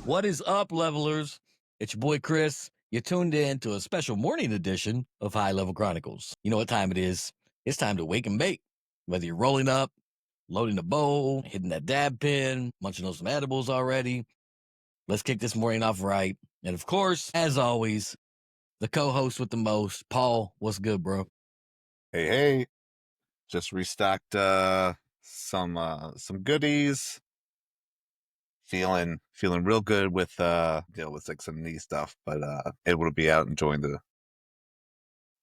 What is up, levelers? It's your boy Chris. You tuned in to a special morning edition of High Level Chronicles. You know what time it is? It's time to wake and bake. Whether you're rolling up, loading the bowl, hitting that dab pen, munching on some edibles already, let's kick this morning off right. And of course, as always, the co-host with the most, Paul. What's good, bro? Hey, just restocked some goodies. Feeling real good with with like some knee stuff, but able to be out enjoying the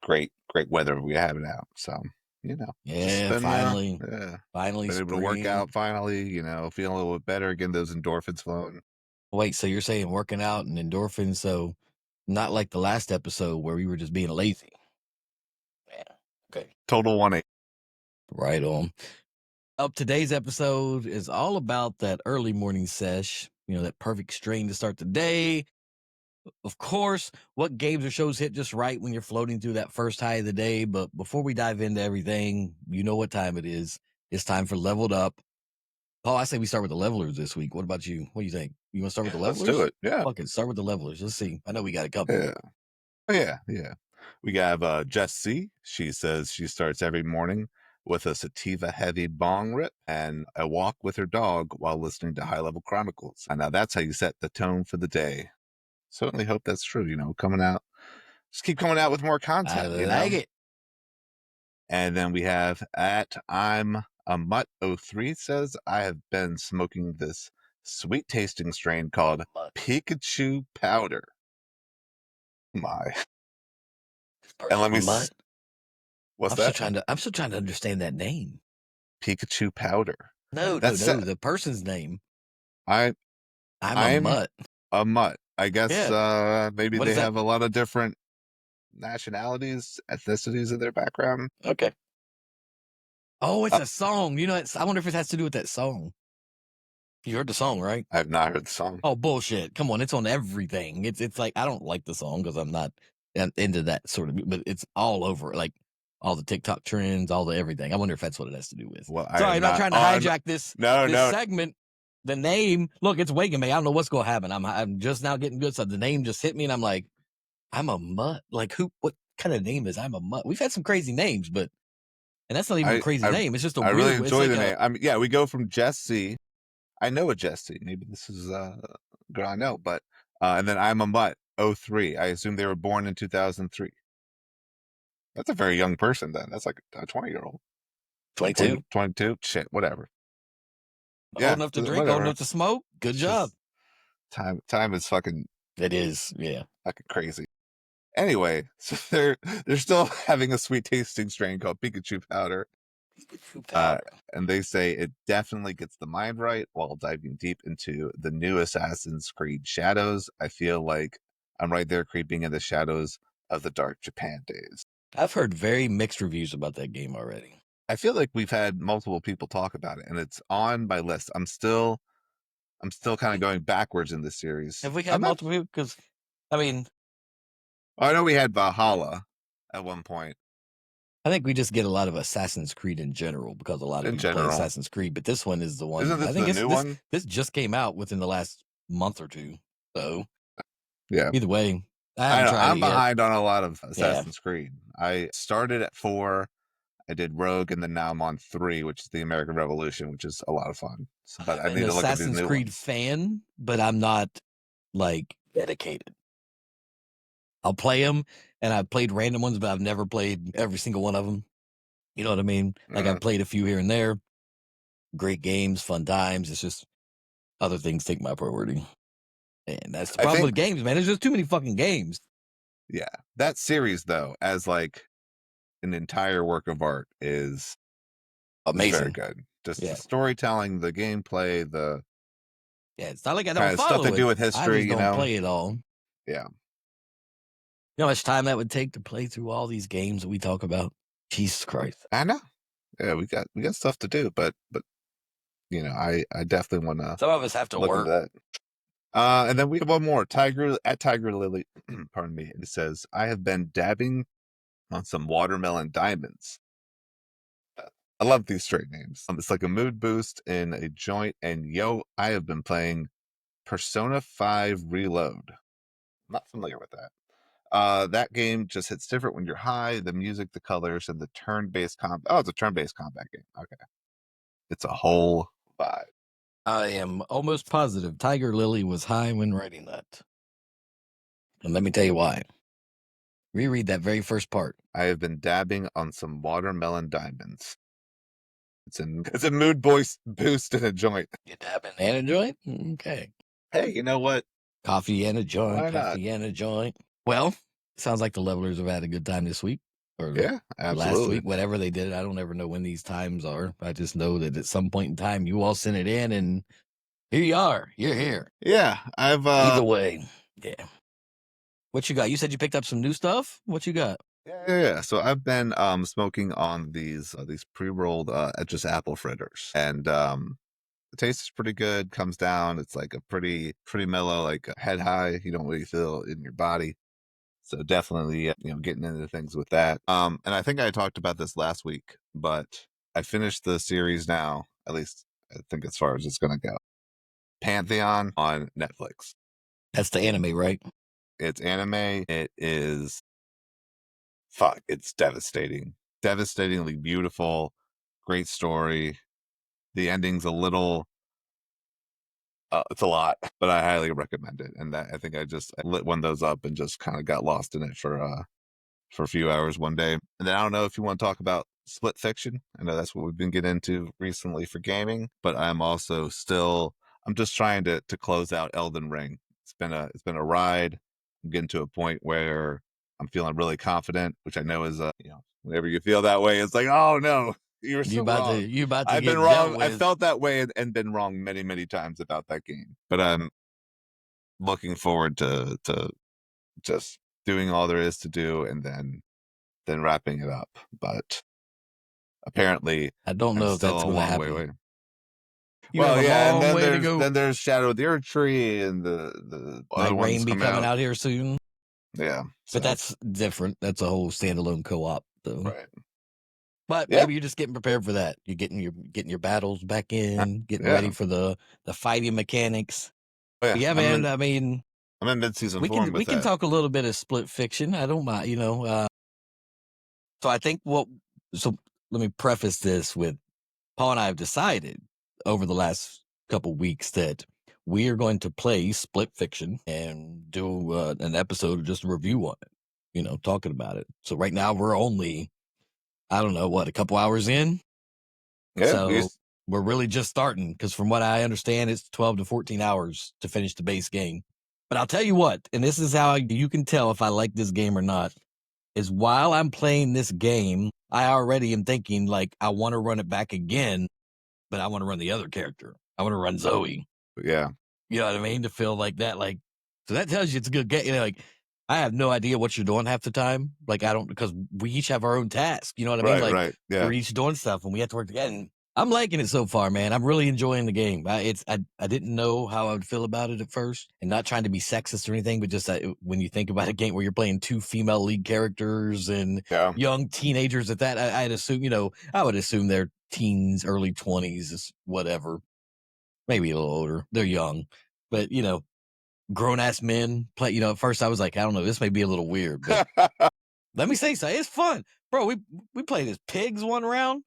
great weather we have out. So, just been Finally been able spring. to work out finally, feeling a little bit better, getting those endorphins flowing. Wait, so you're saying working out and endorphins, so not like the last episode where we were just being lazy. Yeah. Okay. Total 180. Right on. Today's episode is all about that early morning sesh, that perfect strain to start the day. Of course, what games or shows hit just right when you're floating through that first high of the day. But before we dive into everything, you know what time it is. It's time for Leveled Up. Paul, I say we start with the levelers this week. What about you? What do you think? You want to start with the levelers? Let's do it. Yeah. Fuck it. Start with the levelers. Let's see. I know we got a couple. Yeah. We have Jess C. She says she starts every morning with a sativa-heavy bong rip and a walk with her dog while listening to High Level Chronicles. And now that's how you set the tone for the day. Certainly hope that's true. Coming out, just keep coming out with more content. I like it. And then we have I'm a Mutt 03 says, I have been smoking this sweet tasting strain called Pikachu Powder. My. And let me. What's that? I'm still trying to understand that name. Pikachu Powder. No, the person's name. I'm a mutt. A mutt. I guess maybe they have a lot of different nationalities, ethnicities in their background. Okay. Oh, it's a song. I wonder if it has to do with that song. You heard the song, right? I have not heard the song. Oh, bullshit. Come on. It's on everything. It's like, I don't like the song because I'm not into that sort of, but it's all over, like all the TikTok trends, all the everything. I wonder if that's what it has to do with. Well, sorry, I'm not trying to hijack this segment. The name, look, it's waking me. I don't know what's going to happen. I'm just now getting good. So the name just hit me and I'm like, I'm a mutt. Like what kind of name is I'm a mutt? We've had some crazy names, and that's not even a crazy name. It's just a weird. I really enjoy the name. We go from Jesse. I know a Jesse. Maybe this is a girl I know, but and then I'm a Mutt 03. I assume they were born in 2003. That's a very young person then. That's like a 20-year-old. 22. 22. Shit, whatever. Old enough to drink, old enough to smoke. Good job. Time is fucking. It is, yeah. Fucking crazy. Anyway, so they're still having a sweet tasting strain called Pikachu Powder. And they say it definitely gets the mind right while diving deep into the new Assassin's Creed shadows. I feel like I'm right there creeping in the shadows of the dark Japan days. I've heard very mixed reviews about that game already. I feel like we've had multiple people talk about it, and it's on my list. I'm still kind of going backwards in this series. Have we had multiple people? Because, I know we had Valhalla at one point. I think we just get a lot of Assassin's Creed in general because a lot of people play Assassin's Creed, but this one is the one. Isn't this the new one? This just came out within the last month or two. So, yeah. Either way, I'm behind on a lot of Assassin's Creed. I started at 4. I did Rogue, and then now I'm on 3, which is the American Revolution, which is a lot of fun. But I need to look at the new Assassin's Creed fan, but I'm not like dedicated. I'll play them, and I've played random ones, but I've never played every single one of them. You know what I mean? Like I've played a few here and there. Great games, fun times. It's just other things take my priority. And that's the problem with games, man. There's just too many fucking games. Yeah. That series, though, as like an entire work of art is amazing. Very good. Just the storytelling, the gameplay, it's not like I don't follow stuff to do with history. I just don't play it all. Yeah. You know how much time that would take to play through all these games that we talk about? Jesus Christ. I know. Yeah, we got stuff to do, but I definitely want to. Some of us have to work. That. And then we have one more. Tiger Lily. Pardon me. It says, I have been dabbing on some watermelon diamonds. I love these straight names. It's like a mood boost in a joint, and I have been playing Persona 5 Reload. I'm not familiar with that. That game just hits different when you're high. The music, the colors, and the turn-based combat. Oh, it's a turn-based combat game. Okay, it's a whole vibe. I am almost positive Tiger Lily was high when writing that. And let me tell you why. Reread that very first part. I have been dabbing on some watermelon diamonds. It's a mood boost and a joint. You dabbing and a joint? Okay. Hey, you know what? Coffee and a joint, Why not? coffee and a joint. Well, sounds like the levelers have had a good time this week or Yeah, last absolutely. week, whatever they did. I don't ever know when these times are. I just know that at some point in time, you all sent it in and here you are. You're here. Yeah, I've Either way. Yeah. What you got? You said you picked up some new stuff? What you got? yeah. So I've been smoking on these pre-rolled just apple fritters, and the taste is pretty good. Comes down, it's like a pretty mellow, like a head high. You don't really feel it in your body. So definitely, getting into things with that. And I think I talked about this last week, but I finished the series now. At least I think as far as it's going to go. Pantheon on Netflix. That's the anime, right? It's anime. It is fuck. It's devastating, devastatingly beautiful. Great story. The ending's a little. It's a lot, but I highly recommend it. And that I think I lit one of those up and just kind of got lost in it for a few hours one day. And then I don't know if you want to talk about Split Fiction. I know that's what we've been getting into recently for gaming, but I'm just trying to close out Elden Ring. It's been a ride. I'm getting to a point where I'm feeling really confident, which I know is whenever you feel that way, it's like, oh no, you're so wrong. You about to I've been get dealt wrong. I with. felt that way and been wrong many, many times about that game. But I'm looking forward to just doing all there is to do and then wrapping it up. But apparently, I don't I'm know if still that's a going to long way happen. away. You have Well, a yeah, and long way to go. then there's Shadow of the Earth Tree and the other Might ones Rain be come coming out. out here soon, Yeah, but so that's different. That's a whole standalone co-op, though. right. But Yeah, maybe you're just getting prepared for that. You're getting your battles back in, getting ready yeah. for the fighting mechanics. Oh, yeah, But yeah, man. I mean, I'm in mid season form we with can that. talk a little bit of Split Fiction. I don't mind, so I think so let me preface this with Paul and I have decided over the last couple weeks that we are going to play Split Fiction and do an episode of just a review on it, talking about it. So right now we're only, I don't know, a couple hours in. Yeah, So we're really just starting because from what I understand, it's 12 to 14 hours to finish the base game. But I'll tell you what, and this is how you can tell if I like this game or not, is while I'm playing this game, I already am thinking like, I want to run it back again, but I want to run the other character. I want to run Zoe. yeah, You know what I mean? To feel like that, like, so that tells you it's a good game. Like, I have no idea what you're doing half the time. Like, I don't, because we each have our own task. You know what I mean? Like, right. Yeah, we're each doing stuff and we have to work together. And I'm liking it so far, man. I'm really enjoying the game. I didn't know how I would feel about it at first, and not trying to be sexist or anything, but just when you think about a game where you're playing two female lead characters and yeah. young teenagers at that, I'd assume, I would assume they're teens, early 20s, is whatever, maybe a little older. They're young, but grown ass men play. At first I was like, I don't know, this may be a little weird, but let me say so. It's fun, bro. We played as pigs one round.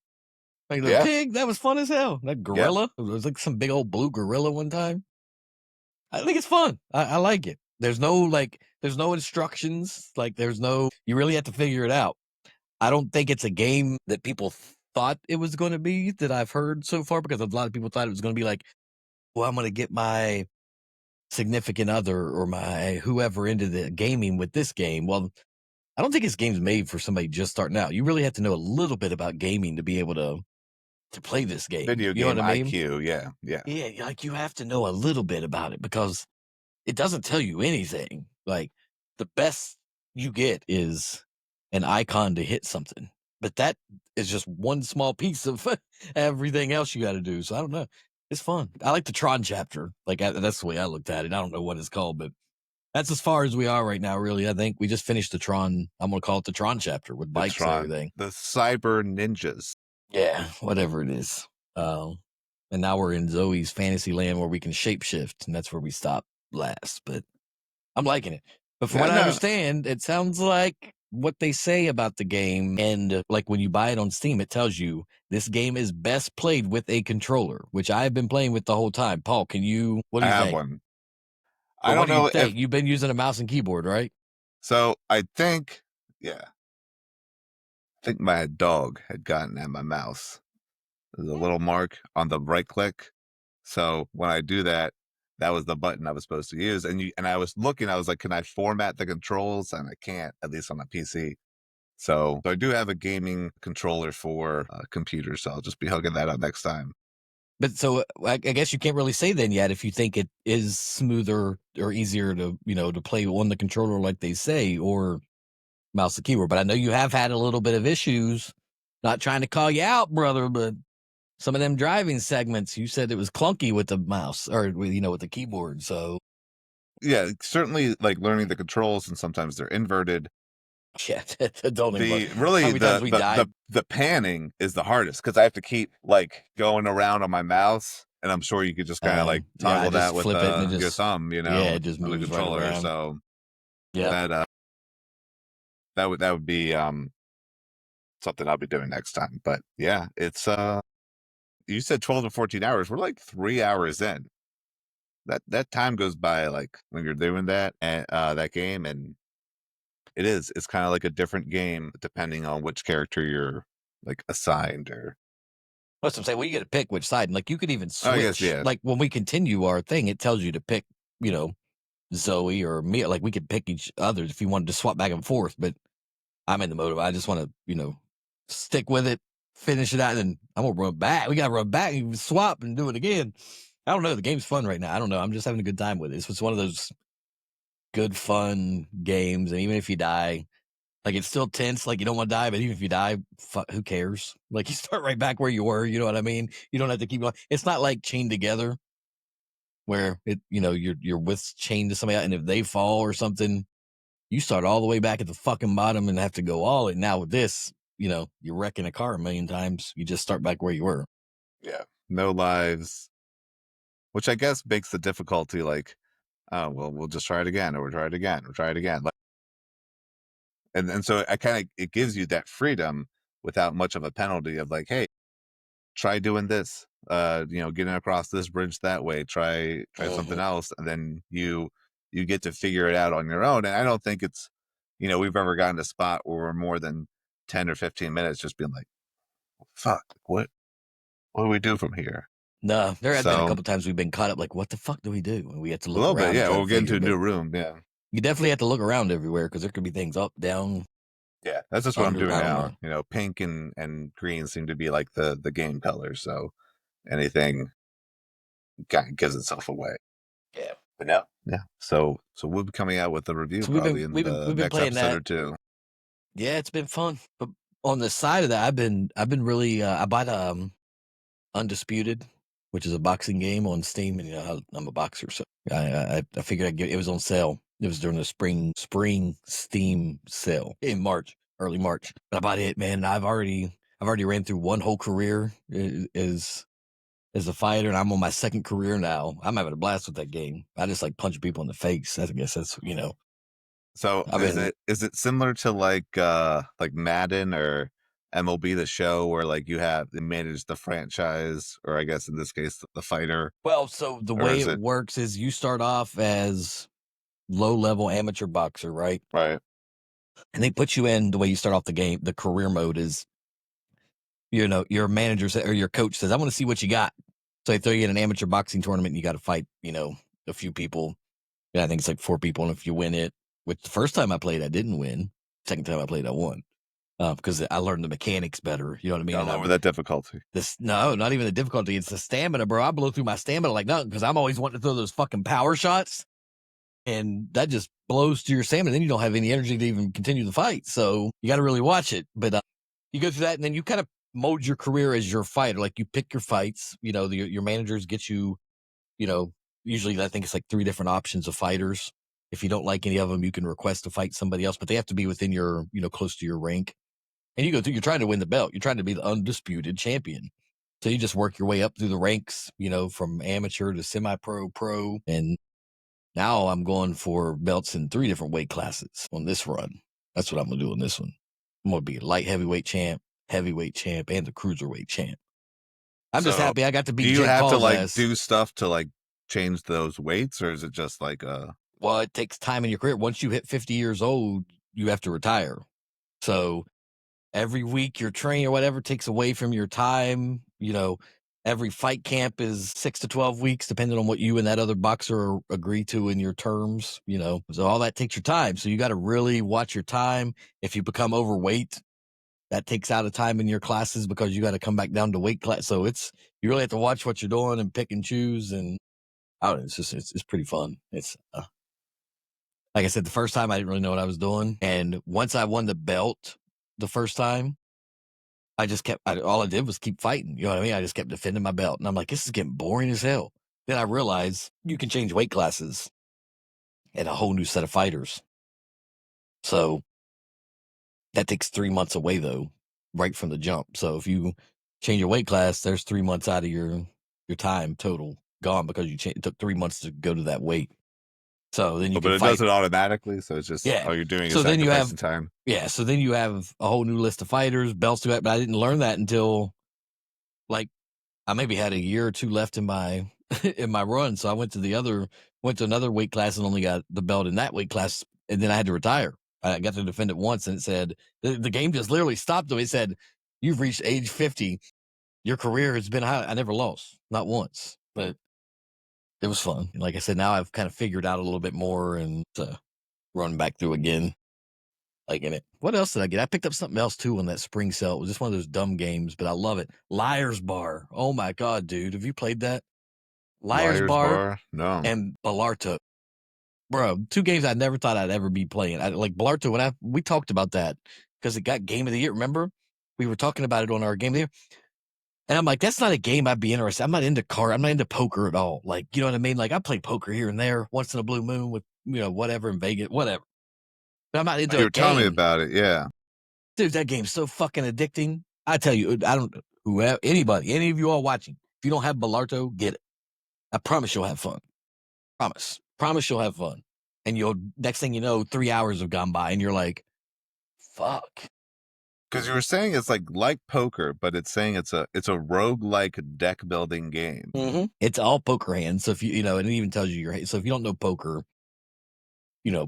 Like the Yeah, pig, that was fun as hell. That yep. gorilla, it was like some big old blue gorilla one time. I think it's fun. I like it. There's no instructions. Like you really have to figure it out. I don't think it's a game that people thought it was going to be that I've heard so far, because a lot of people thought it was going to be like, well, I'm going to get my significant other or my whoever into the gaming with this game. Well, I don't think this game's made for somebody just starting out. You really have to know a little bit about gaming to be able to play this game. Video You know game what I mean? IQ. Yeah, yeah. Yeah, like you have to know a little bit about it because it doesn't tell you anything. Like the best you get is an icon to hit something, but that is just one small piece of everything else you got to do. So I don't know. It's fun. I like the Tron chapter. Like that's the way I looked at it. I don't know what it's called, but that's as far as we are right now. Really, I think we just finished the Tron. I'm gonna call it the Tron chapter with The bikes and Tron, everything. the Cyber Ninjas. Yeah, whatever it is. and now we're in Zoe's fantasy land where we can shapeshift, and that's where we stopped last. But I'm liking it. But from Yeah, what I no, understand, it sounds like what they say about the game. And like when you buy it on Steam, it tells you this game is best played with a controller, which I've been playing with the whole time. Paul, what do I you have think? one. I But what don't do you know if think? You've been using a mouse and keyboard, right? so. I think, yeah, I think my dog had gotten at my mouse. There's a little mark on the right click. So when I do that, that was the button I was supposed to use. And I was looking, I was like, can I format the controls? And I can't, at least on a PC. So I do have a gaming controller for a computer, so I'll just be hooking that up next time. But so I guess you can't really say then yet if you think it is smoother or easier to, to play on the controller like they say, or mouse and keyboard. But I know you have had a little bit of issues. Not trying to call you out, brother, but some of them driving segments, you said it was clunky with the mouse or with the keyboard. So Yeah, certainly like learning the controls, and sometimes they're inverted. yeah, don't even. The How really many times we died? the panning is the hardest because I have to keep like going around on my mouse, and I'm sure you could just kind of like Yeah, I toggle that just with flip it and it your just thumb, yeah, it just on the moves right controller. around. So Yep. that would be something I'll be doing next time. But yeah, it's you said 12 to 14 hours. We're like 3 hours in. That time goes by like when you're doing that and that game, and it's kind of like a different game depending on which character you're like assigned or That's what I'm saying. Well, you get to pick which side. And like you could even I guess switch. yeah. Like when we continue our thing, it tells you to pick, you know, Zoe or me. Like we could pick each other if you wanted to swap back and forth. But I'm in the mode of I just want to, stick with it, finish it out, and then I'm gonna run back. We gotta run back and swap and do it again. I don't know. The game's fun right now. I don't know. I'm just having a good time with it. It's one of those good, fun games. And even if you die, like it's still tense. Like you don't want to die, but even if you die, who cares? Like you start right back where you were. You know what I mean? You don't have to keep going. It's not like Chained Together where you're with chained to somebody else, and if they fall or something, you start all the way back at the fucking bottom and have to go all in. Now with this, you're wrecking a car a million times. You just start back where you were. Yeah. No lives, which I guess makes the difficulty like, oh, well, we'll just try it again, or we'll try it again, or try it again. Like, and so I kind of, it gives you that freedom without much of a penalty of like, hey, try doing this, getting across this bridge that way, try something Mhm. else. And then you get to figure it out on your own. And I don't think it's, we've ever gotten to a spot where we're more than 10 or 15 minutes just being like, fuck, what do we do from here? No, there has been a So couple times we've been caught up. Like, what the fuck do we do? And we have to a look little bit, around and yeah. try to We'll get into figure. a But new room. Yeah. you definitely have to look around everywhere because there could be things up, down, Yeah, that's just what I'm under. doing I don't now. know. Pink and green seem to be like the game colors. So anything kind of gives itself away. Yeah. But no, yeah. So we'll be coming out with a review So we've been probably in we've been the we've been next playing episode that. or two. Yeah, it's been fun. But on the side of that, I've been really I bought Undisputed, which is a boxing game on Steam, and I'm a boxer, so I figured I'd get it was on sale. It was during the spring Steam sale in March, early March. I bought it, man. I've already ran through one whole career as a fighter, and I'm on my second career now. I'm having a blast with that game. I just like punch people in the face. I guess that's. So I've been is it similar to like Madden or MLB the Show where like you manage the franchise, or I guess in this case the fighter, well. So the or way is it it works is you start off as low level amateur boxer, right? right? And they put you in the way you start off the game. The career mode is, your manager or your coach says, I want to see what you got. So they throw you in an amateur boxing tournament and you got to fight, a few people. Yeah, I think it's like 4 people. And if you win it, which the first time I played, I didn't win. Second time I played, I won. Because I learned the mechanics better. You know what I mean? Gotta And lower that difficulty. no, not even the difficulty. It's the stamina, bro. I blow through my stamina like nothing because I'm always wanting to throw those fucking power shots. And that just blows to your stamina. Then you don't have any energy to even continue the fight. So you got to really watch it. But you go through that, and then you kind of mold your career as your fighter. Like you pick your fights. Your managers get you. You know, usually I think it's like 3 different options of fighters. If you don't like any of them, you can request to fight somebody else, but they have to be within your, close to your rank. And you go through. You're trying to win the belt. You're trying to be the undisputed champion. So you just work your way up through the ranks, from amateur to semi-pro, pro, and now I'm going for belts in 3 different weight classes on this run. That's what I'm gonna do on this one. I'm gonna be a light heavyweight champ, heavyweight champ, and the cruiserweight champ. I'm just So, happy I got to do beat you Jake have to, Paul's like, ass. do stuff to, like, change those weights, or is it just like a Well, it takes time in your career. Once you hit 50 years old, you have to retire. So every week your train or whatever takes away from your time. Every fight camp is 6 to 12 weeks, depending on what you and that other boxer agree to in your terms. So all that takes your time. So you got to really watch your time. If you become overweight, that takes out of time in your classes because you got to come back down to weight class. So you really have to watch what you're doing and pick and choose. And I don't know, it's pretty fun. It's like I said, the first time I didn't really know what I was doing. And once I won the belt the first time, I just all I did was keep fighting. You know what I mean? I just kept defending my belt. And I'm like, this is getting boring as hell. Then I realized you can change weight classes and a whole new set of fighters. So that takes 3 months away, though, right from the jump. So if you change your weight class, there's 3 months out of your time total gone because it took 3 months to go to that weight. So then you oh, but can it does fight. it automatically, so it's just Yeah. all you're doing is So then you have sacrificing time? So then you have a whole new list of fighters, belts to it, but I didn't learn that until like I maybe had a year or 2 left in my in my run. So I went to another weight class and only got the belt in that weight class, and then I had to retire. I got to defend it once, and it said the game just literally stopped. Though it said, "You've reached age 50. Your career has been high." I never lost, not once, but it was fun. Like I said, now I've kind of figured out a little bit more and run back through again. Like in it. What else did I get? I picked up something else too on that spring sale. It was just one of those dumb games, but I love it. Liar's Bar. Oh my god, dude! Have you played that? Liar's Liar's Bar Bar? No. and Ballarto. Bro, 2 games I never thought I'd ever be playing. I like Ballarto when we talked about that because it got game of the year. Remember? We were talking about it on our game of the year. And I'm like, that's not a game I'd be interested. I'm not into I'm not into poker at all. Like, you know what I mean? Like I play poker here and there once in a blue moon with, whatever in Vegas, whatever. But I'm not Oh, into you a were telling me game. about it, yeah. Dude, that game's so fucking addicting. I tell you, I don't whoever anybody, any of you all watching, if you don't have Ballarto, get it. I promise you'll have fun. Promise. Promise you'll have fun. And you'll next thing you know, 3 hours have gone by and you're like, fuck. Because you were saying it's like poker, but it's saying it's a roguelike deck building game. It's all poker hands. So if and it even tells you your so if you don't know poker,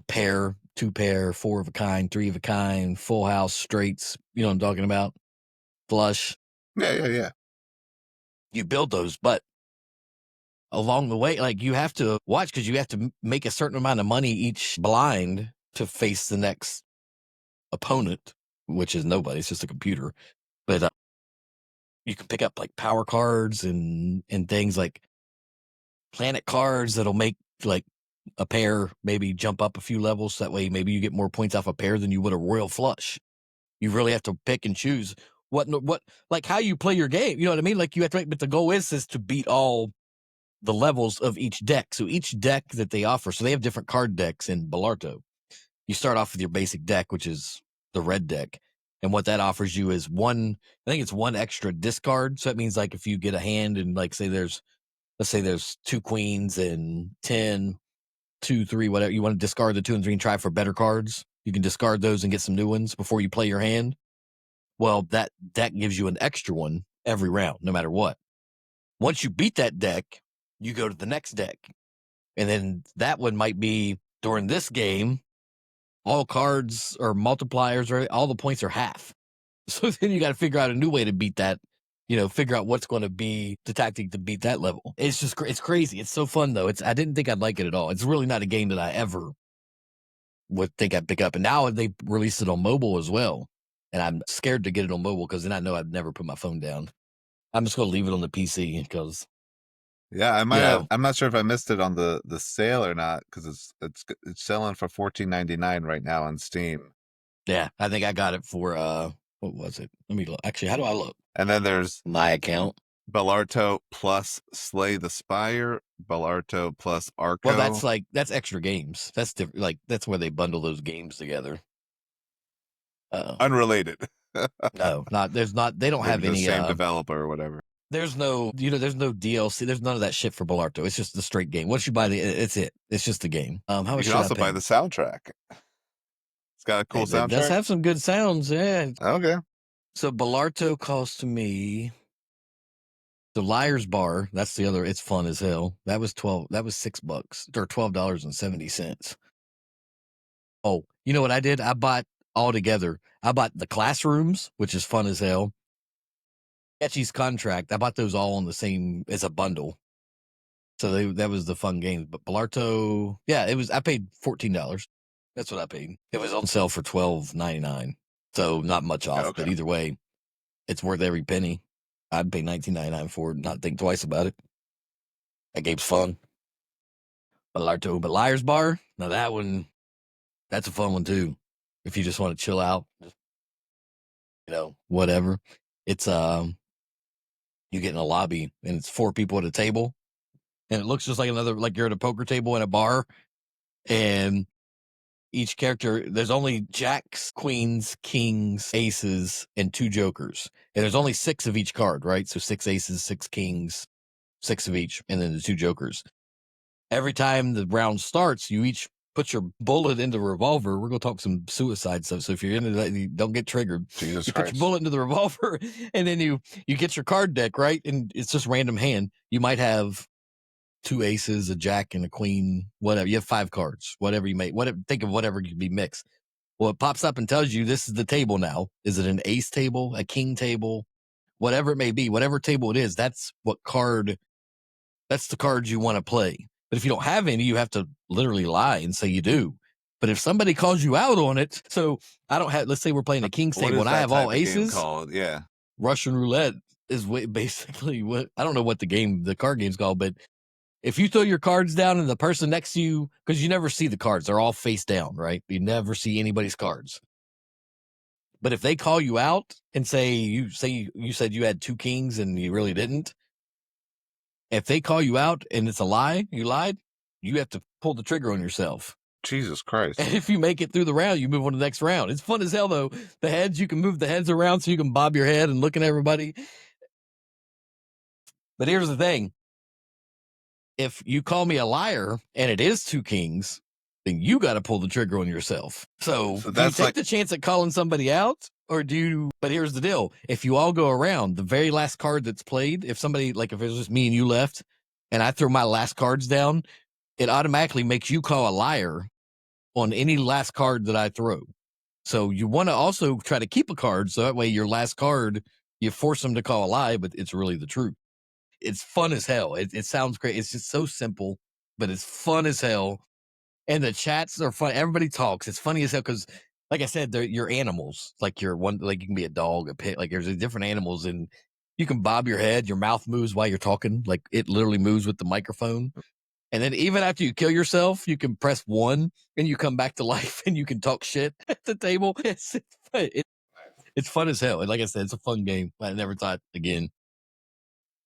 pair, 2 pair, 4 of a kind, 3 of a kind, full house, straights, you know what I'm talking about? Flush. Yeah, yeah, yeah. You build those, but along the way, like you have to watch because you have to make a certain amount of money each blind to face the next opponent, which is nobody. It's just a computer. But you can pick up like power cards and things like planet cards that'll make like a pair maybe jump up a few levels. That way, maybe you get more points off a pair than you would a royal flush. You really have to pick and choose what like how you play your game. You know what I mean? Like you have to make, but the goal is to beat all the levels of each deck. So each deck that they offer, so they have different card decks in Ballarto. You start off with your basic deck, which is the red deck. And what that offers you is I think it's one extra discard. So that means like if you get a hand and like let's say there's 2 queens and 10, 2, 3, whatever, you want to discard the 2 and 3 and try for better cards. You can discard those and get some new ones before you play your hand. Well, that deck gives you an extra one every round, no matter what. Once you beat that deck, you go to the next deck. And then that one might be during this game, all cards or multipliers or all the points are half. So then you got to figure out a new way to beat that, figure out what's going to be the tactic to beat that level. It's just, it's crazy. It's so fun though. I didn't think I'd like it at all. It's really not a game that I ever would think I'd pick up. And now they released it on mobile as well. And I'm scared to get it on mobile because then I know I'd never put my phone down. I'm just going to leave it on the PC because, Yeah, I might you have. know, I'm not sure if I missed it on the sale or not because it's selling for $14.99 right now on Steam. yeah, I think I got it for, what was it? Let me look. Actually, how do I look? And then there's My account. Bellarto plus Slay the Spire, Bellarto plus Well, Arco. that's extra games. That's different. Like that's where they bundle those games together. Uh, Unrelated. no, not there's not. They don't Maybe have the any. same developer or whatever. There's no, there's no DLC. There's none of that shit for Bellarto. It's just the straight game. Once you buy it's it. It's just the game. How You much can should I also buy pay? the soundtrack. It's got a cool It does soundtrack. have some good sounds. Yeah. Okay. So Bellarto cost me the Liar's Bar. That's the other. It's fun as hell. That was $6 or $12.70. Oh, you know what I did? I bought all together. I bought the Classrooms, which is fun as hell. Etchy's Contract. I bought those all on the same as a bundle. So that was the fun game. But Bellarto, yeah, it was. I paid $14. That's what I paid. It was on sale for $12.99. So not much off, Okay. but either way, it's worth every penny. I'd pay $19.99 for it, not think twice about it. That game's fun. Bellarto, but Liar's Bar, now that one, that's a fun one too. If you just want to chill out, just, whatever. It's you get in a lobby and it's 4 people at a table, and it looks just like you're at a poker table in a bar, and each character, there's only jacks, queens, kings, aces, and 2 jokers. And there's only 6 of each card, right? So 6 aces, 6 kings, 6 of each, and then the 2 jokers. Every time the round starts, you each put your bullet into the revolver. We're going to talk some suicide stuff. So if you're into that, you don't get triggered. Jesus You put your Christ. bullet into the revolver, and then you get your card deck, right? And it's just random hand. You might have 2 aces, a jack, and a queen, whatever. You have 5 cards, whatever you make. Think of whatever could be mixed. Well, it pops up and tells you this is the table now. Is it an ace table, a king table, whatever it may be, whatever table it is? That's the cards you want to play. But if you don't have any, you have to literally lie and say you do. But if somebody calls you out on it, so I don't have. Let's say we're playing a king's What table is and I that have type all of game aces. called? Yeah. Russian roulette is basically what I don't know what the card game's called, but if you throw your cards down and the person next to you, because you never see the cards, they're all face down, right? You never see anybody's cards. But if they call you out and you said you had 2 kings and you really didn't, if they call you out and it's a lie, you lied, you have to pull the trigger on yourself. Jesus Christ. And if you make it through the round, you move on to the next round. It's fun as hell, though. The heads, you can move the heads around so you can bob your head and look at everybody. But here's the thing. If you call me a liar and it is 2 kings, then you got to pull the trigger on yourself. So do you that's take like the chance at calling somebody out? But here's the deal. If you all go around, the very last card that's played, if it was just me and you left and I throw my last cards down, it automatically makes you call a liar on any last card that I throw. So you want to also try to keep a card. So that way your last card, you force them to call a lie, but it's really the truth. It's fun as hell. It sounds great. It's just so simple, but it's fun as hell. And the chats are fun. Everybody talks. It's funny as hell because, like I said, you're animals. Like like you can be a dog, a pit. Like there's different animals, and you can bob your head. Your mouth moves while you're talking. Like it literally moves with the microphone. And then even after you kill yourself, you can press 1 and you come back to life and you can talk shit at the table. It's fun as hell. And like I said, it's a fun game. I never thought again.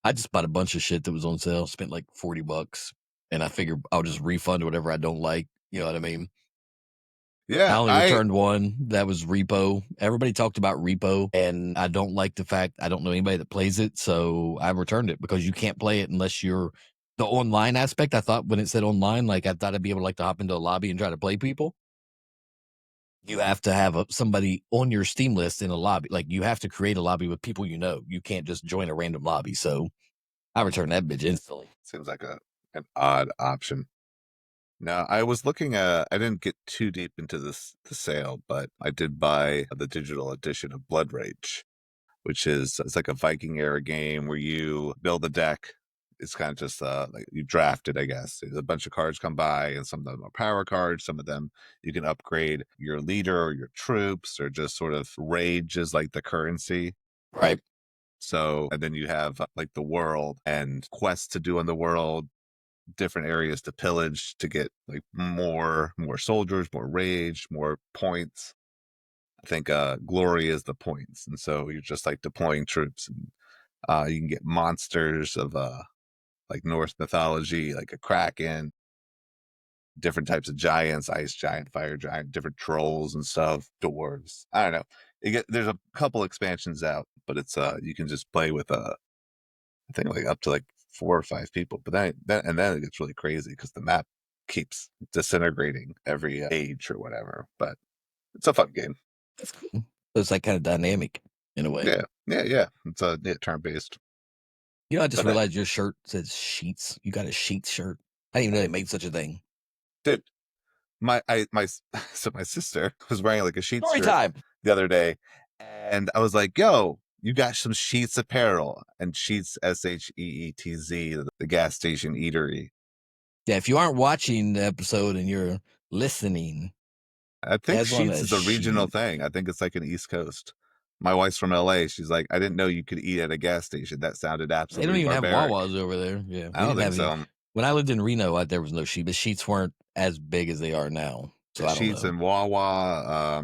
I just bought a bunch of shit that was on sale, spent like $40, and I figured I'll just refund whatever I don't like. You know what I mean? I yeah, only returned one. That was Repo. Everybody talked about Repo, and I don't like the fact I don't know anybody that plays it, so I returned it because you can't play it unless you're the online aspect. I thought when it said online, like I thought I'd be able to hop into a lobby and try to play people. You have to have somebody on your Steam list in a lobby. Like you have to create a lobby with people you know. You can't just join a random lobby. So I returned that bitch instantly. seems like an odd option. Now, I was looking at, I didn't get too deep into the sale, but I did buy the digital edition of Blood Rage, which it's like a Viking era game where you build a deck. It's kind of just like you draft it, I guess. There's a bunch of cards come by, and some of them are power cards. Some of them you can upgrade your leader or your troops, or just sort of rage is like the currency. Right. So, and then you have like the world and quests to do in the world, different areas to pillage to get like more soldiers, more rage, more points. I think glory is the points, and so you're just like deploying troops, and you can get monsters of like Norse mythology, like a kraken, different types of giants, ice giant, fire giant, different trolls and stuff, dwarves. I don't know. There's a couple expansions out, but it's you can just play with I think like up to like 4 or 5 people. But then it gets really crazy because the map keeps disintegrating every age or whatever. But it's a fun game. That's cool. So it's like kind of dynamic in a way. Yeah. It's turn based. You know, I just But realized your shirt says sheets. You got a sheets shirt. I didn't even know they made such a thing. dude, my so my sister was wearing like a Sheets Story shirt time. the other day, and I was like, "Yo, you got some Sheets apparel?" And Sheets, SHEETZ, the gas station eatery. Yeah, if you aren't watching the episode and you're listening, I it think has one Sheets as is a regional sheet. thing. I think it's like an East Coast. My wife's from LA. She's like, I didn't know you could eat at a gas station. That sounded They don't absolutely even have barbaric. Wawas over there. Yeah, I we don't didn't think have any. so. When I lived in Reno, there was no sheet, but sheets weren't as big as they are now. So I don't Sheets know. and Wawa,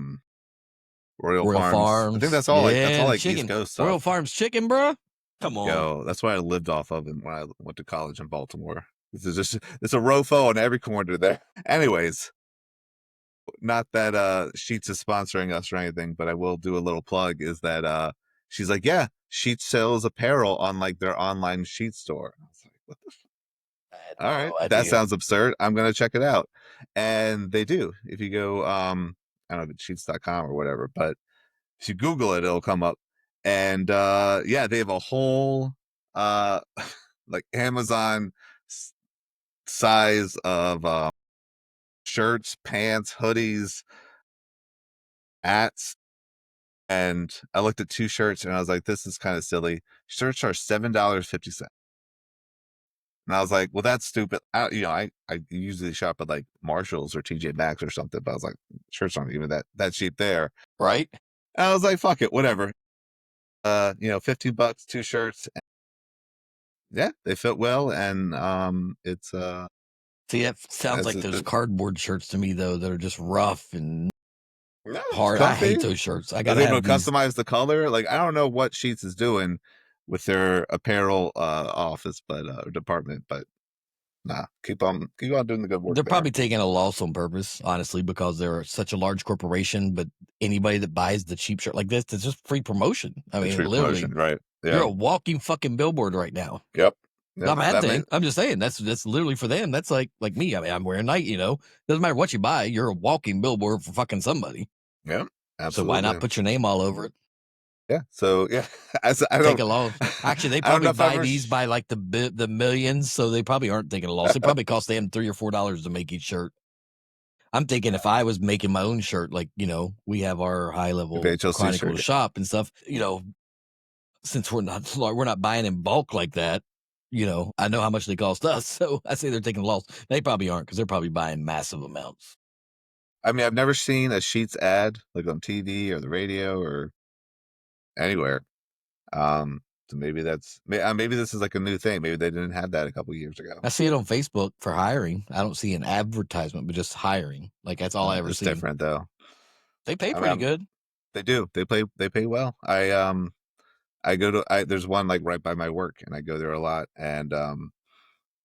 Royal Royal Farms. I think Farms, that's all like yeah, the East chicken. Coast Royal stuff. Farms chicken, bro. Come on. Yo, that's what I lived off of when I went to college in Baltimore. This is just it's a rofo on every corner there. Anyways, not that Sheets is sponsoring us or anything, but I will do a little plug is that she's like, yeah, Sheets sells apparel on like their online sheet store. I was like, what the I had all right, no that idea. sounds absurd. I'm gonna check it out. And they do. If you go I don't know if it's sheets.com or whatever, but if you Google it, it'll come up. And yeah, they have a whole uh like Amazon size of shirts, pants, hoodies, hats. And I looked at 2 shirts and I was like, this is kind of silly. Shirts are $7.50. And I was like, well, that's stupid. I usually shop at like Marshalls or TJ Maxx or something, but I was like, shirts aren't even that cheap there. Right? And I was like, fuck it, whatever. $15, 2 shirts. Yeah, they fit well, and it's See, that sounds as like those cardboard shirts to me, though, that are just rough and no, it's hard. I comfy. hate those shirts. I I was gotta able have to these. customize the color. Like I don't know what Sheets is doing with their apparel office, but department, but nah, keep on doing the good work They're there. probably taking a loss on purpose, honestly, because they're such a large corporation. But anybody that buys the cheap shirt like this, it's just free promotion. I It's mean, free literally, promotion, right? you're Yeah. a walking fucking billboard right now. Yep. Not Yep. a bad That may thing. I'm just saying that's literally for them. That's like me. I mean, I'm wearing Nike. Doesn't matter what you buy. You're a walking billboard for fucking somebody. yeah, So why not absolutely. put your name all over it? Yeah. So yeah, I Take don't a loss. Actually, they I don't probably know if I've buy ever these by like the millions, so they probably aren't taking a loss. It probably cost them $3 or $4 to make each shirt. I'm thinking if I was making my own shirt, like we have our High Level HLC shirt. Chronicles shop and stuff. Since we're not buying in bulk like that, I know how much they cost us. So I say they're taking a loss. They probably aren't because they're probably buying massive amounts. I mean, I've never seen a Sheets ad like on TV or the radio or anywhere. So maybe this is like a new thing. Maybe they didn't have that a couple years ago. I see it on Facebook for hiring. I don't see an advertisement, but just hiring. Like that's all I ever It's see. different though. They pay I mean, pretty good. they do. They pay well. I go to there's one like right by my work and I go there a lot and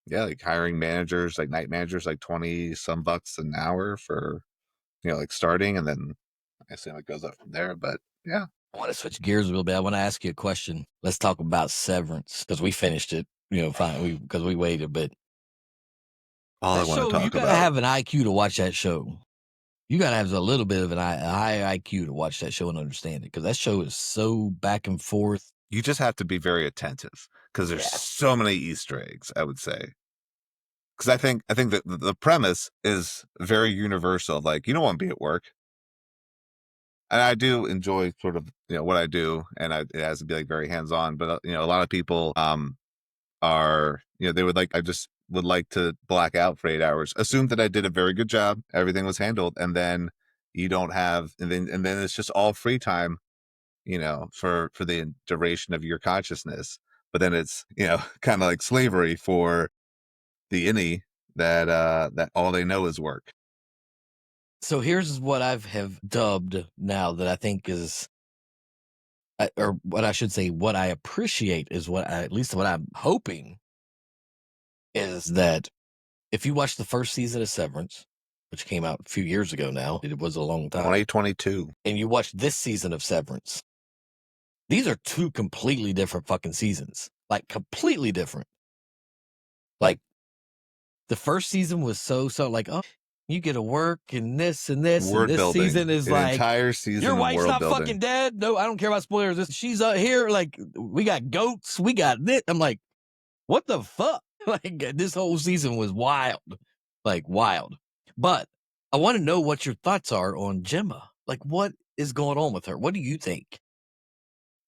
yeah, like hiring managers, like night managers, like 20 some bucks an hour for like starting and then I assume it goes up from there. But yeah. I want to switch gears a little bit. I want to ask you a question. Let's talk about Severance because we finished it. Fine. Because we waited, but All I that want to show you talk got to about. have an IQ to watch that show. You got to have a little bit of a high IQ to watch that show and understand it because that show is so back and forth. You just have to be very attentive because there's Yeah. so many Easter eggs, I would say. Because I think that the premise is very universal. Like you don't want to be at work, and I do enjoy sort of what I do, and it has to be like very hands on. But a lot of people are they would like I just would like to black out for 8 hours, assume that I did a very good job, everything was handled, and then you don't have, and then it's just all free time, for the duration of your consciousness. But then it's kind of like slavery for the innie that all they know is work. So here's what have dubbed now that I think is, or what I should say, what I appreciate is at least what I'm hoping is that if you watch the first season of Severance, which came out a few years ago now, it was a long time, 2022. and you watch this season of Severance, these are two completely different fucking seasons. like completely different. Like Like the first season was so like, oh, you get to work and this and this, and word this season building, is an like entire your season of wife's world not building. fucking dead. No, I don't care about spoilers. She's here. Like we got goats. We got this. I'm like, what the fuck? Like this whole season was wild, like wild. But I want to know what your thoughts are on Gemma. Like, what is going on with her? What do you think?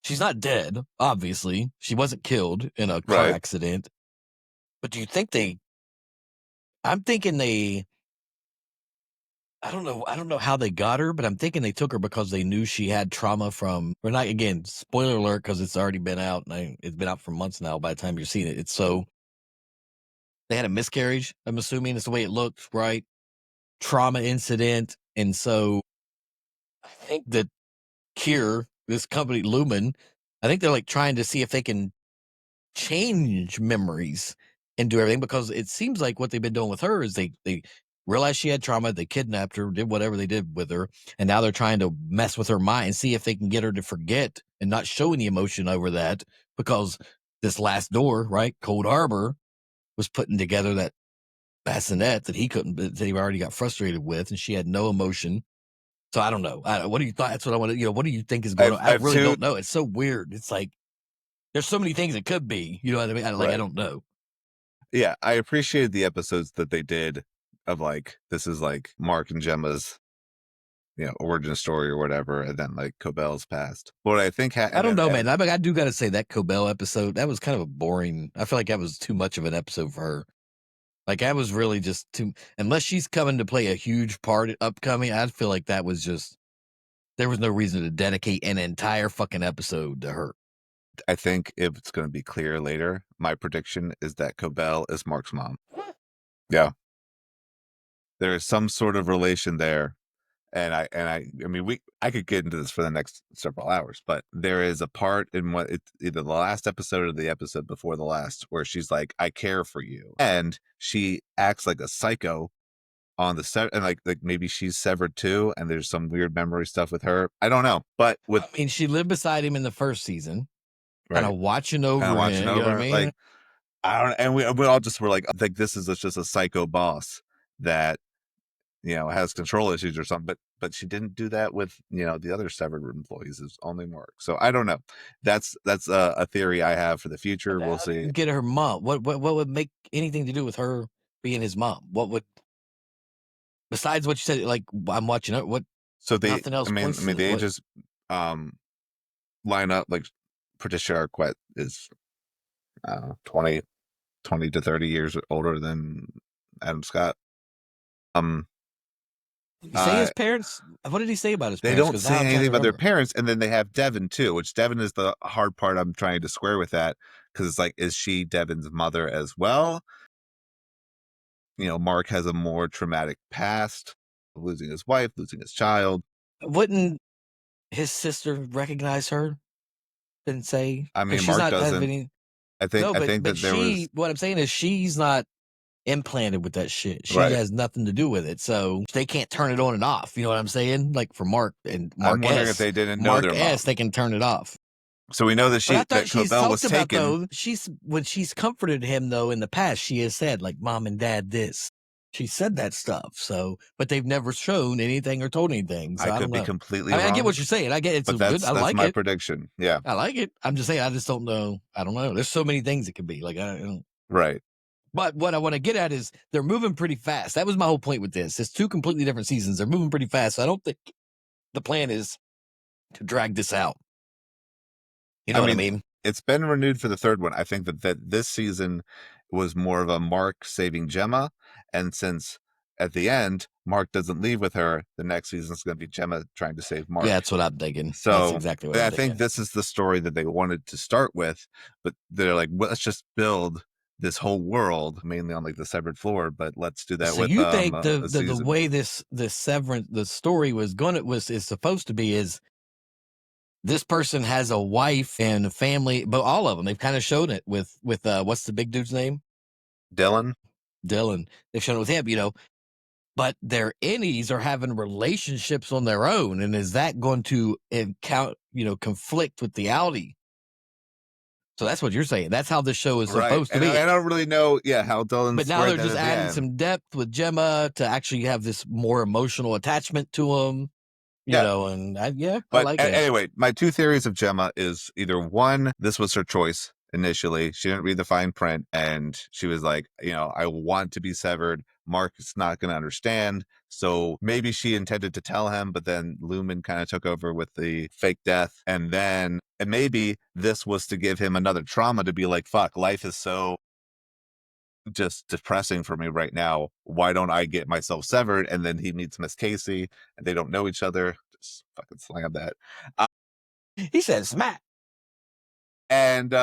She's not dead, obviously. She wasn't killed in a car Right. accident. But do you think I'm thinking I don't know. I don't know how they got her, but I'm thinking they took her because they knew she had trauma from. We're not again. Spoiler alert, because it's already been out. And it's been out for months now. By the time you're seeing it, it's so they had a miscarriage. I'm assuming it's the way it looked, right? Trauma incident, and so I think that Cure, this company Lumen, I think they're like trying to see if they can change memories and do everything, because it seems like what they've been doing with her is they realized she had trauma, they kidnapped her, did whatever they did with her, and now they're trying to mess with her mind and see if they can get her to forget and not show any emotion over that, because this last door, right, Cold Harbor, was putting together that bassinet that he couldn't, that he already got frustrated with, and she had no emotion. So I don't know. What do you thought? That's what I want to. What do you think is going on? I I've really two don't know. It's so weird. It's like there's so many things it could be. You know what I mean? I right. don't know. Yeah, I appreciated the episodes that they did of like this is like Mark and Gemma's origin story or whatever, and then like Cobell's past. But what I think I don't know, and man. I do got to say that Cobell episode, that was kind of a boring. I feel like that was too much of an episode for her. Like that was really just too. Unless she's coming to play a huge part upcoming, I feel like that was just there was no reason to dedicate an entire fucking episode to her. I think if it's going to be clear later, my prediction is that Cobell is Mark's mom. Yeah, there is some sort of relation there, and I mean I could get into this for the next several hours, but there is a part in what it's either the last episode or the episode before the last where she's like, "I care for you," and she acts like a psycho on the set, and like maybe she's severed too, and there's some weird memory stuff with her. I don't know, but with I mean, she lived beside him in the first season, kind right, of watching kind of over watching him. You know what I over mean? like I don't, and we all just were like this is just a psycho boss that has control issues or something. But she didn't do that with the other severed employees. Is only Mark. So I don't know. That's a theory I have for the future. We'll How do see. you get her mom? What would make anything to do with her being his mom? What would besides what you said? Like I'm watching it. What So they, nothing I else mean, points to the it. What ages um line up. Like Patricia Arquette is 20 to 30 years older than Adam Scott. Um, did he say uh, his parents? What did he say about his they parents? don't Because now say I'm trying anything to about their remember. parents, and then they have Devin too, which Devin is the hard part. I'm trying to square with that because it's like, is she Devin's mother as well? Mark has a more traumatic past, losing his wife, losing his child. Wouldn't his sister recognize her and say I because mean, she's Mark not doesn't. having I think no, I but think that there was she. What I'm saying is she's not implanted with that shit. She right. has nothing to do with it, so they can't turn it on and off. You know what I'm saying? Like for Mark and I'm wondering if they didn't know Mark their S, mom. they can turn it off. So we know that But I thought that she's Cobell was talked about taken. though. She's when she's comforted him though in the past, she has said like mom and dad this. She said that stuff. So, but they've never shown anything or told anything. So I I could don't be know. completely I mean, I get wrong, what you're saying. I get it's but a good. I that's like my it. prediction. Yeah, I like it. I'm just saying. I just don't know. I don't know. There's so many things it could be. Like I don't. right. But what I want to get at is they're moving pretty fast. That was my whole point with this. It's two completely different seasons. They're moving pretty fast. So I don't think the plan is to drag this out. You know I what I mean, mean? it's been renewed for the third one. I think that this season was more of a Mark saving Gemma, and since at the end Mark doesn't leave with her, the next season is going to be Gemma trying to save Yeah, Mark. that's what I'm thinking. That's So exactly what I'm I think thinking. this is the story that they wanted to start with, but they're like, well, let's just build this whole world mainly on like the severed floor, but let's do that So with you think a the season. way this Severance the story is supposed to be is this person has a wife and a family, but all of them they've kind of shown it with what's the big dude's name? Dylan, Dylan. They've shown it with him, but their innies are having relationships on their own, and is that going to encounter conflict with the outie So that's what you're saying. That's how this show is Right. supposed to And be. I don't really know, how Dylan But now squared they're that just at the adding end. some depth with Gemma to actually have this more emotional attachment to him, Yeah. and I But like it. anyway, my two theories of Gemma is either one, this was her choice initially. She didn't read the fine print and she was like, I want to be severed. Mark is not going to understand. So maybe she intended to tell him, but then Lumen kind of took over with the fake death. And maybe this was to give him another trauma to be like, fuck, life is so just depressing for me right now. Why don't I get myself severed? And then he meets Miss Casey and they don't know each other. Just fucking slam that. He said smack. And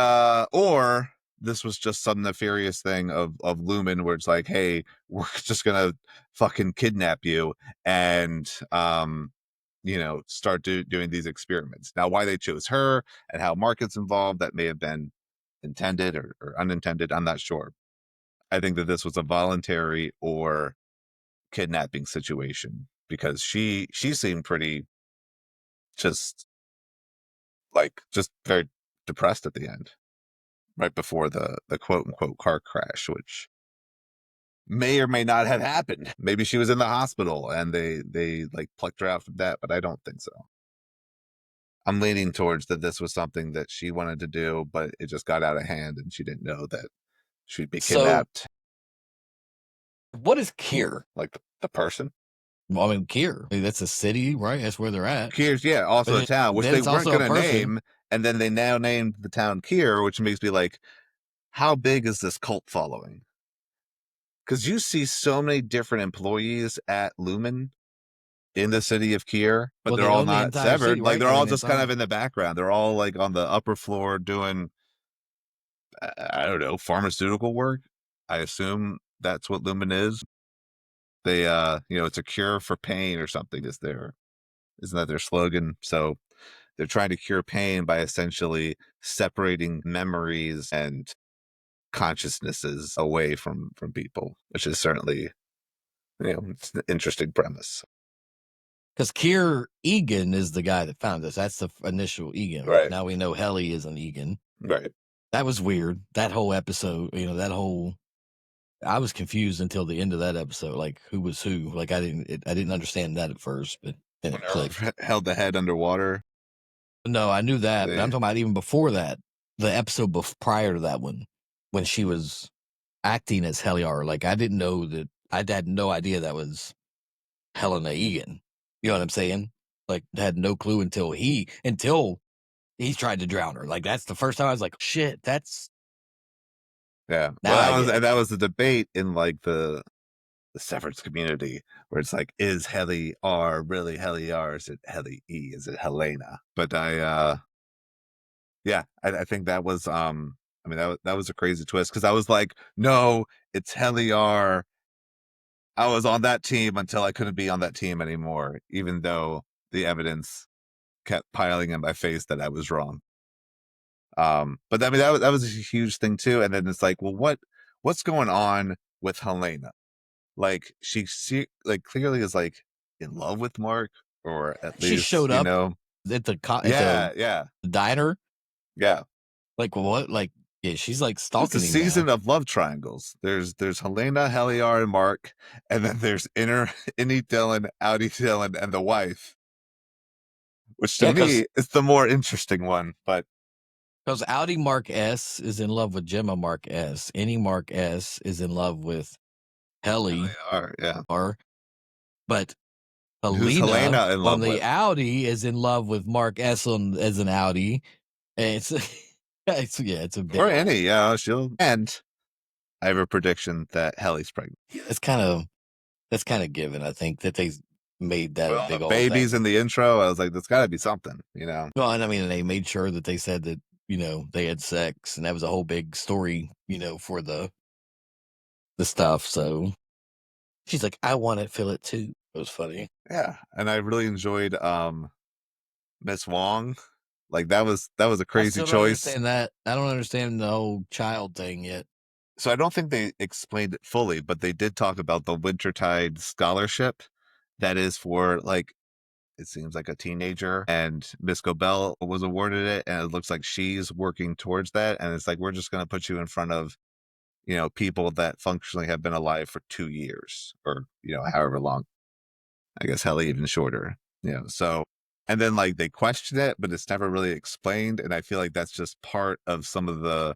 or this was just some nefarious thing of Lumen where it's like, hey, we're just gonna fucking kidnap you and start doing these experiments. Now why they chose her and how Market's involved, that may have been intended or unintended, I'm not sure. I think that this was a voluntary or kidnapping situation because she seemed pretty just just very depressed at the end, right before the quote unquote car crash, which may or may not have happened. Maybe she was in the hospital and they like plucked her out from that, but I don't think so. I'm leaning towards that this was something that she wanted to do, but it just got out of hand and she didn't know that she'd be So kidnapped. what is Kier? Like the person. Well, I mean, Kier. That's a city, right? That's where they're at. Kier's, yeah, also a But town, which then they it's weren't also a gonna person name, and then they now named the town Kier, which makes me like, how big is this cult following? Because you see so many different employees at Lumen in the city of Kier, but Well, they're they all own the not entire city, severed. Like right? they're I all mean, it's just kind of all in the background. They're all like on the upper floor doing, I don't know, pharmaceutical work. I assume that's what Lumen is. They, it's a cure for pain or something. Isn't that their slogan? So they're trying to cure pain by essentially separating memories and consciousnesses away from people, which is certainly, it's an interesting premise. because Kier Egan is the guy that found us. That's the initial Egan. Right. Now we know Helly is an Egan. Right. That was weird. That whole episode, I was confused until the end of that episode. Like, who was who? Like, I didn't understand that at first, but then it clicked. Held the head underwater. No, I knew that, but I'm They, talking about even before that, the episode prior to that one, when she was acting as Heliar. Like, I didn't know that. I had no idea that was Helena Egan. You know what I'm saying? Like, had no clue until he tried to drown her. Like, that's the first time I was like, shit. That's yeah. Well, now I get it. that was the debate in like the Severance community where it's like, is Heli R really Heli R? Is it Heli E? Is it Helena? But I think that was I mean that was a crazy twist because I was like, no, it's Heli R. I was on that team until I couldn't be on that team anymore, even though the evidence kept piling in my face that I was wrong. But I mean that was a huge thing too. And then it's like, well, what's going on with Helena? Like like clearly is like in love with Mark, or at She least showed up at the yeah, yeah, diner. yeah. Like, what? Like, yeah, she's like It's a stalking him now. season of love triangles. There's Helena, Heliar, and Mark, and then there's Innie Dylan, Outie Dylan, and the wife, which to Yeah, me is the more interesting one. But because Audi Mark S is in love with Gemma Mark S. Any Mark S is in love with Helly Heliar, yeah. R. But Who's Helena Helena in on love the with? Audi is in love with Mark S as an Audi. And it's, it's a Or bit odd. Innie, yeah, she'll. And I have a prediction that Helly's pregnant. It's kind of that's kind of given. I think that they made that a Well, the big old babies thing. in the intro, I was like, there's got to be something, Well, and I mean, they made sure that they said that they had sex, and that was a whole big story, for the stuff. So she's like, I want to feel it too. It was funny. Yeah, and I really enjoyed Miss Wong. Like that was a I crazy still don't choice. understand that. I don't understand the whole child thing yet. So I don't think they explained it fully, but they did talk about the Wintertide scholarship that is for like it seems like a teenager, and Miss Bell was awarded it, and it looks like she's working towards that. And it's like, we're just going to put you in front of, people that functionally have been alive for 2 years or, however long. I guess hell, even shorter. So, and then like they question it, but it's never really explained. And I feel like that's just part of some of the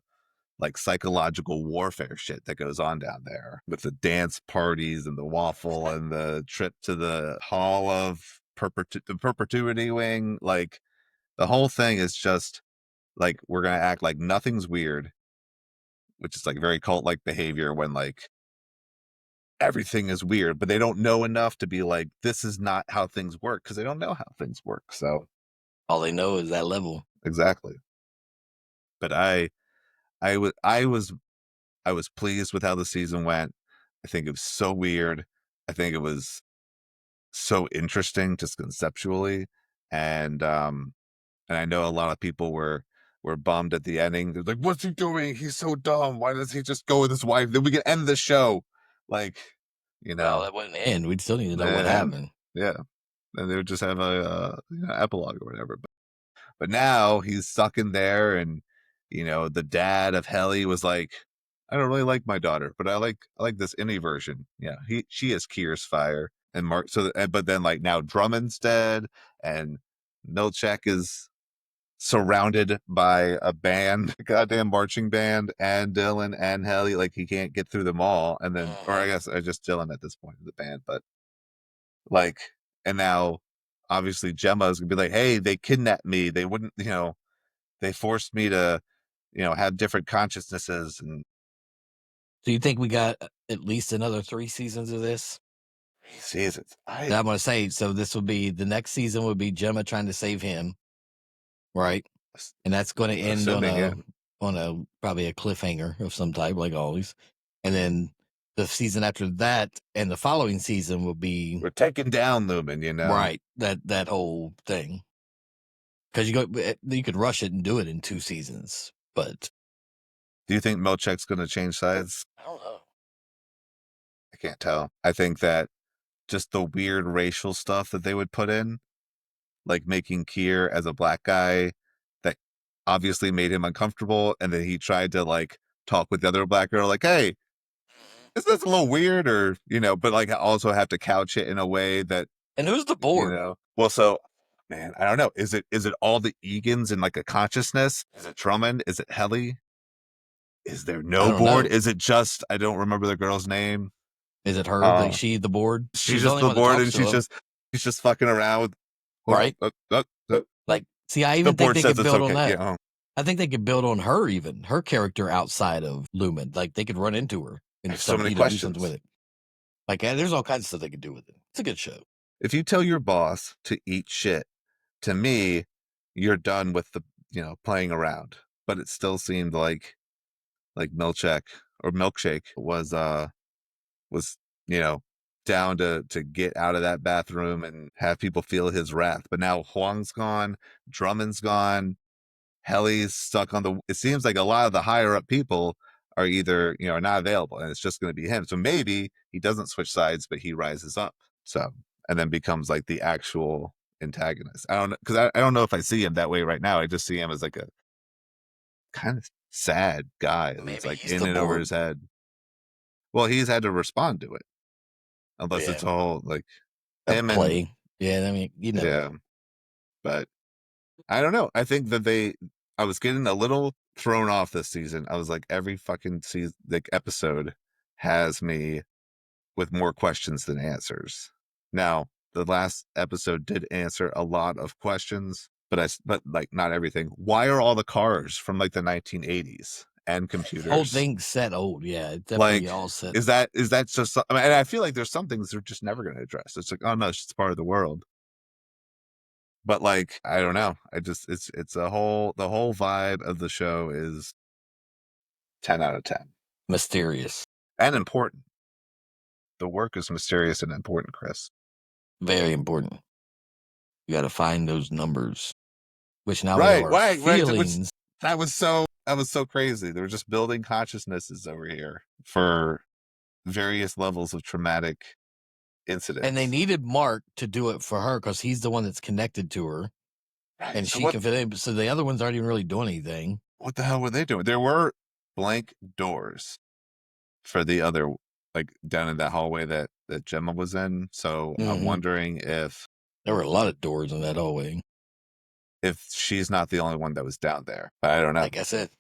like psychological warfare shit that goes on down there with the dance parties and the waffle and the trip to the hall of the perpetuity wing. Like the whole thing is just like, we're going to act like nothing's weird, which is like very cult like behavior when like everything is weird, but they don't know enough to be like, this is not how things work, because they don't know how things work. So All they know is that level. exactly. But I was pleased with how the season went. I think it was so weird. I think it was so interesting just conceptually. And I know a lot of people were bummed at the ending. They're like, what's he doing? He's so dumb. Why does he just go with his wife? Then we can end the show. Like, you Well, know, that wouldn't end. We'd still need to know what and happened. yeah. And they would just have a epilogue or whatever. But now he's stuck in there, and the dad of Helly was like, I don't really like my daughter, but I like this indie version. Yeah, she is Kier's fire and Mark. But then like now Drummond's dead, and Milchek is surrounded by a band, a goddamn marching band, and Dylan and Helly. Like he can't get through them all, and then, or I guess I just Dylan at this point of the band, but like, and now obviously Gemma is gonna be like, hey, they kidnapped me. They wouldn't, they forced me to, have different consciousnesses and So you think we got at least another 3 seasons of this? seasons. And I'm going to say, so this will be the next season would be Gemma trying to save him, right? And that's going to end on Assuming, yeah, a probably a cliffhanger of some type, like always. And then the season after that and the following season will be we're taking down Lumen, right, that whole thing. Because you could rush it and do it in 2 seasons, but Do you think Milchek's going to change sides? I don't know. I can't tell. I think that just the weird racial stuff that they would put in, like making Kier as a black guy, that obviously made him uncomfortable, and then he tried to like talk with the other black girl, like, hey, is this a little weird, or but like also have to couch it in a way that And who's the board? well, so man, I don't know. Is it all the Egans in like a consciousness? Is it Drummond? Is it Helly? Is there I no don't board? know. Is it just, I don't remember the girl's name? Is it her? Like Uh she the board? she's She's the just only the one that board, talks and to him, she's just fucking around with right? Like, see, I the even think board they says could it's build on okay. that. Yeah. I think they could build on her, even her character outside of Lumen. Like they could run into her I and have so stuff, many do something with questions. it. Like there's all kinds of stuff they could do with it. It's a good show. If you tell your boss to eat shit, to me, you're done with the playing around. But it still seemed like Milchek or Milkshake was down to get out of that bathroom and have people feel his wrath. But now Huang's gone, Drummond's gone, Helly's stuck on the. It seems like a lot of the higher up people are either are not available, and it's just going to be him. So maybe he doesn't switch sides, but he rises up. So, and then becomes like the actual antagonist. I don't know, because I don't know if I see him that way right now. I just see him as like a kind of sad guy who's Maybe like he's in the and over board. his head. Well, he's had to respond to it, unless Yeah, it's all like a him and play. Yeah, I mean, you never yeah. know. But I don't know. I think that I was getting a little thrown off this season. I was like, every fucking season, like episode has me with more questions than answers. Now, the last episode did answer a lot of questions, but like not everything. Why are all the cars from like the 1980s and Whole computers? thing set old. Yeah, it's definitely Like, all set. is that just? I mean, and I feel like there's some things they're just never going to address. It's like, oh no, it's just part of the world. But like, I don't know. I just it's the whole vibe of the show is 10 out of 10 Mysterious. and important. The work is mysterious and important, Chris. Very important. You got to find those numbers, which now we know Right, are right. Which feelings. that was so crazy. They were just building consciousnesses over here for various levels of traumatic incidents. And they needed Mark to do it for her because he's the one that's connected to her. Right. And So she can fit in. So the other ones aren't even really doing anything. what the hell were they doing? There were blank doors for the other, like down in that hallway that Gemma was in. So I'm wondering if there were a lot of doors in that hallway. If she's not the only one that was down there, I don't know. Like I said,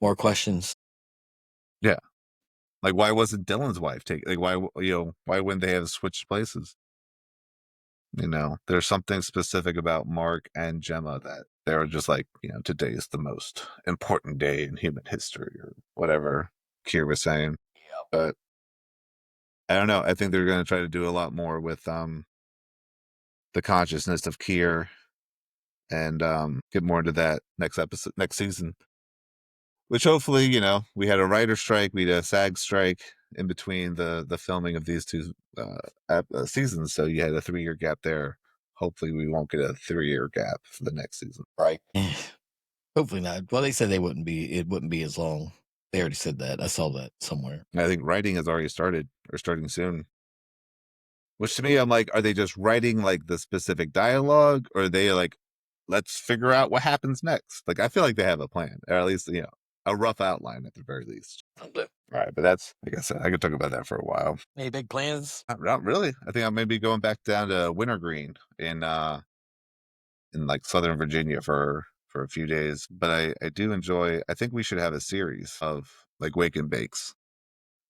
more questions. Yeah, like why wasn't Dylan's wife taken? Like why why wouldn't they have switched places? There's something specific about Mark and Gemma that they were just like, today is the most important day in human history or whatever Kier was saying. Yep. But I don't know. I think they're going to try to do a lot more with the consciousness of Kier and get more into that next season. Which hopefully, we had a writer strike, we had a SAG strike in between the filming of these two seasons, so you had a 3-year gap there. Hopefully, we won't get a 3-year gap for the next season. Right. Hopefully not. Well, they said it wouldn't be as long. They already said that. I saw that somewhere. I think writing has already started or starting soon. Which to me, I'm like, are they just writing like the specific dialogue, or are they like, let's figure out what happens next? Like, I feel like they have a plan, or at least a rough outline at the very least. Right, but that's, like I said, I could talk about that for a while. Any big plans? Not really. I think I'm maybe going back down to Wintergreen in like Southern Virginia for a few days. But I do enjoy. I think we should have a series of like wake and bakes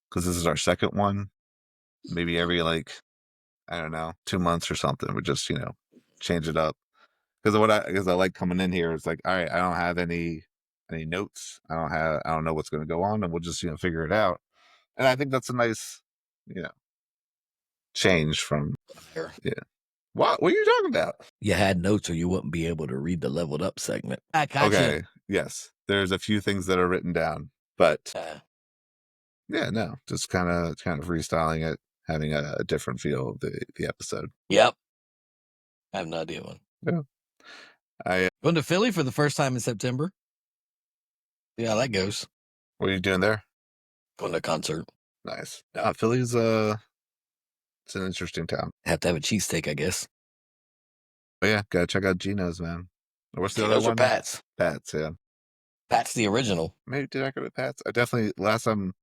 because this is our second one. Maybe every like, I don't know, 2 months or something. We just change it up because I like coming in here. It's like, all right, I don't have any notes. I don't know what's going to go on, and we'll just figure it out. And I think that's a nice change from yeah. What are you talking about? You had notes or you wouldn't be able to read the leveled up segment. I gotcha. Okay, yes. There's a few things that are written down, but yeah, no, just kind of freestyling it, having a different feel of the episode. Yep. I have no idea one. Yeah. I going to Philly for the first time in September. Yeah, that goes. What are you doing there? Going to a concert. Nice. Yeah, Philly's it's an interesting town. Have to have a cheesesteak, I guess. But yeah, gotta check out Gino's, man. What's the other one? Pat's. Pat's, yeah. Pat's the original. Maybe did I go to Pat's? I definitely last time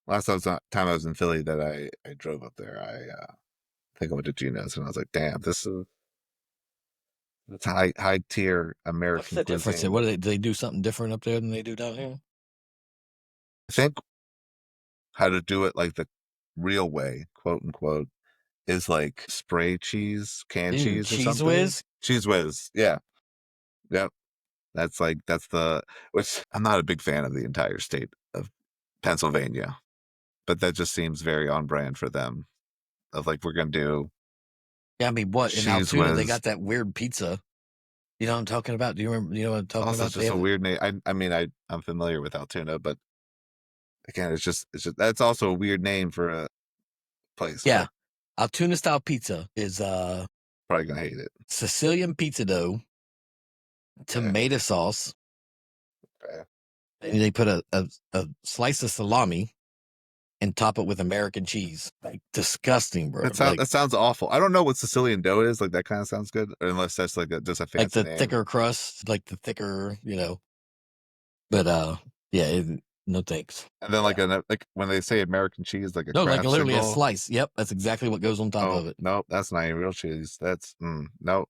I was in Philly that I drove up there. I think I went to Gino's and I was like, damn, this is it's high tier American What's the difference? cuisine. What do they do something different up there than they do down here? I think how to do it like the real way, quote unquote, is like spray cheese, canned cheese or something. Cheese whiz? Cheese whiz, yeah. Yep. That's which I'm not a big fan of the entire state of Pennsylvania, but that just seems very on brand for them. Of like, we're gonna do. Yeah, I mean, what in Altoona they got that weird pizza. You know what I'm talking about? Do you remember? You know what I'm talking about? It's just a weird name. I mean, I'm familiar with Altoona, but again, it's just that's also a weird name for a place. Yeah, Altoona style pizza is probably gonna hate it. Sicilian pizza dough, tomato sauce. Okay. And they put a slice of salami and top it with American cheese. Like, disgusting, bro. That sounds awful. I don't know what Sicilian dough is. Like, that kind of sounds good, unless that's like just a fancy like the name. thicker crust, like the thicker, But yeah, no thanks. And then like when they say American cheese, like like literally a slice. Yep, that's exactly what goes on top of it. Nope, that's not even real cheese. That's nope.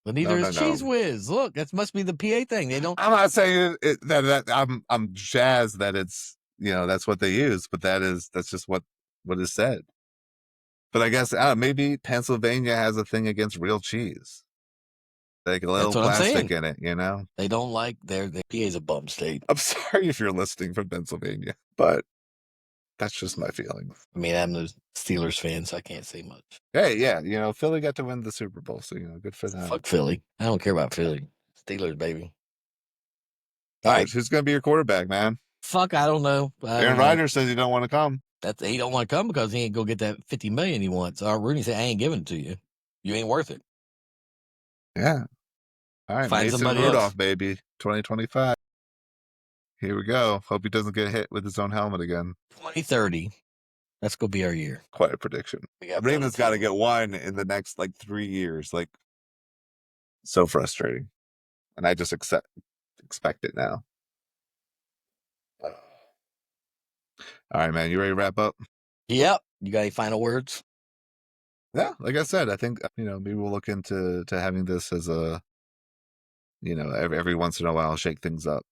But neither is Cheese Whiz. Look, that must be the PA thing. They don't. I'm not saying that I'm jazzed that it's that's what they use, but that's just what is said. But I guess maybe Pennsylvania has a thing against real cheese. Like a little plastic in it, They don't like their PA's a bum state. I'm sorry if you're listening from Pennsylvania, but that's just my feeling. I mean, I'm a Steelers fan, so I can't say much. Hey, yeah, Philly got to win the Super Bowl, so good for them. Fuck Philly. I don't care about Philly. Steelers, baby. All right. Who's going to be your quarterback, man? Fuck, I don't know. Aaron Rodgers says he don't want to come. He don't want to come because he ain't go get that $50 million he wants. Rooney said, I ain't giving it to you. You ain't worth it. Yeah. All right, Find Mason Rudolph, baby. 2025. Here we go. Hope he doesn't get hit with his own helmet again. 2030. That's gonna be our year. Quite a prediction. Raina's got to get one in the next like 3 years. Like, so frustrating, and I just expect it now. All right, man. You ready to wrap up? Yep. You got any final words? Yeah, like I said, I think maybe we'll look into having this as a every once in a while shake things up.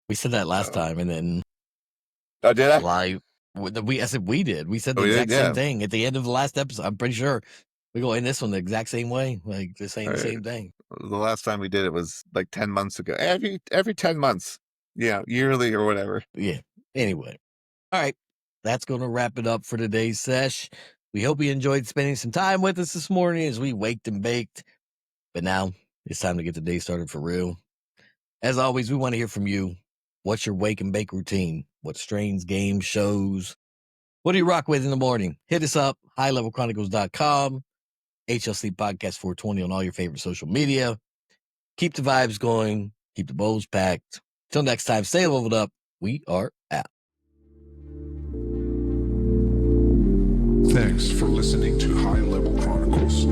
We said that last time, and then oh, did I? I said we did. We said the we exact did, same yeah. thing at the end of the last episode. I'm pretty sure we go in this one the exact same way, like just saying the same thing. The last time we did it was like 10 months ago. Every 10 months, yearly or whatever. Yeah. Anyway, all right, that's going to wrap it up for today's sesh. We hope you enjoyed spending some time with us this morning as we waked and baked. But now it's time to get the day started for real. As always, we want to hear from you. What's your wake and bake routine? What strains, games, shows? What do you rock with in the morning? Hit us up, highlevelchronicles.com, HLC Podcast 420 on all your favorite social media. Keep the vibes going. Keep the bowls packed. Till next time, stay leveled up. We are out. Thanks for listening to High Level Chronicles.